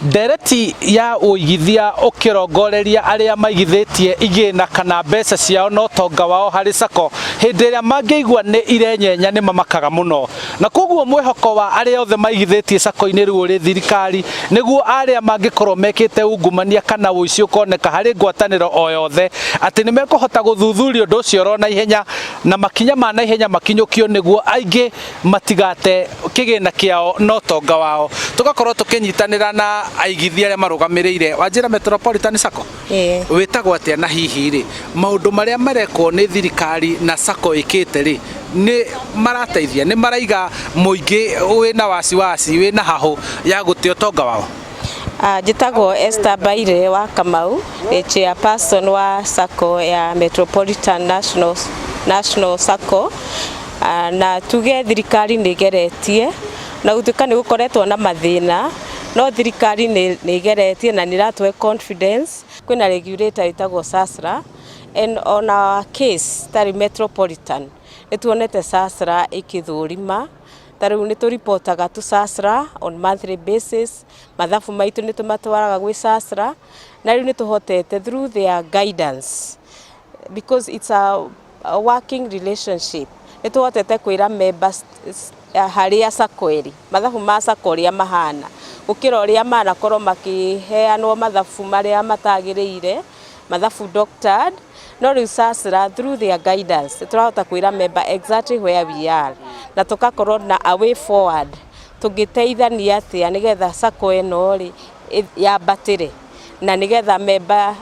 Ndereti ya uigithia ukirongoreria aria maigithitie igina kana mbeca ciao no tonga wao hari sako hindi ria mangĩigua ni irenyenya ni mamakaga muno, na koguo mwihoko wa aria othe maigithitie sako-ini riu ri thirikari niguo aria mangĩkorwo mekite ungumania kana uici ukoneka hari ngwatanĩro o yothe ati ni mekuhota guthuthuria undu ucio ro na ihenya na makinya ma na ihenya makinyukio niguo aingi matigate kigina kiao no tonga wao. Tugakorwo tukinyitanira na aigithia aria marugamirire Wajira Metropolitan Sacco witagwo atia na hihi ri maundu maria marekwo ni thirikari na Sacco ikite ri ni marateithia ni maraiga muingi wina wasiwasi wina hahu ya gutio tonga wao? Jitagwo Esther Baire wa Kamau, chairperson wa Sacco ya Metropolitan National Sacco, na tuge thirikari ni geretie na gutuka ni gukoretwo na mathina no thirikari ni geretie na niratwe confidence kwina regulator itagwo SASRA, and on our case tari Metropolitan nituonete SASRA ikithurima tariu ni turipotaga tu SASRA on monthly basis, mathafu maitu ni tumatwaraga gwi SASRA na riu ni tuhotete through their guidance because it's a working relationship ni tuhotete kwira members haria Sacco eri mathafu ma Sacco ria mahana ukira uria marakorwo makiheanwo mathafu maria matagiriire mathafu doctored no riu SASRA through their guidance turahota kwira member exactly where we are na tukakorwo na a way forward tugiteithania atia nigetha Sacco eno ri ya batire na nigetha member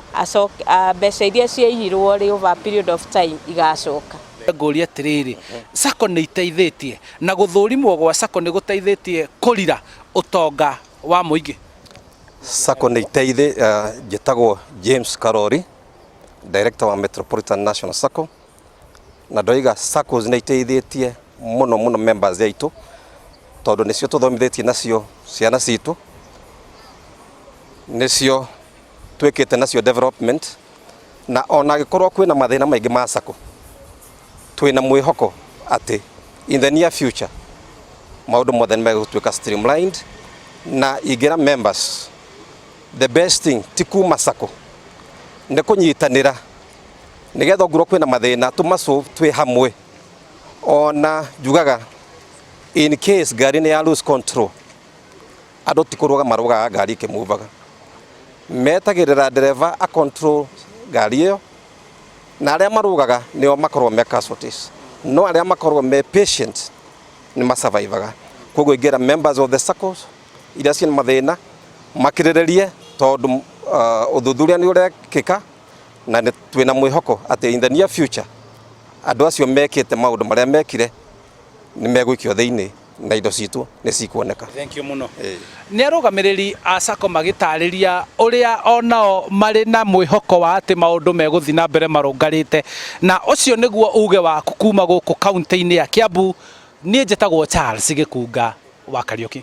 mbeca iria ciaihirwo ri over a period of time igacoka. Ngũria atiriri Sacco ni iteithitie na guthurimwo gwa Sacco ni guteithitie kurira utonga wa muingi? Sacco ni iteithie jitagwo James Karori, director wa Metropolitan National Sacco, na ndoiga Saccos ni iteithietie muno members yaitu tondu nicio tuthomithitie nacio ciana citu, nicio twikite nacio development, na ona gikorwo kwina mathina maingi ma Sacco twina mwihoko ati in the near future maundu mothe ni megutwika streamlined na igira members. The best thing ti kuma Sacco ni kunyitanira nigetha nguro kwina mathina tumaso twi hamwe. Ona jugaga in case gari ni ya lose control ado tikuruga maruga gari kimuvaga metagirira driver a control gari iyo na aria marugaga nio makorwo me casualties no aria makorwo me patient ni masurvivaga. Koguo igira members of the Saccos iria ciina mathina makirirerie tondu uthuthuria ni urekika na twina mwihoko ati in the near future andu acio mekite maundu maria mekire ni megwikio thiini na indo citu ni cikuoneka. Thank you muno. Ni arugamiriri a Sacco magitariria uria onao mari na mwihoko wa ati maundu meguthi na mbere marungarite na ucio niguo uge waku kuma guku kaunti-ini ya Kiambu. Nie njitagwo Charles Gikunga wa Kariuki.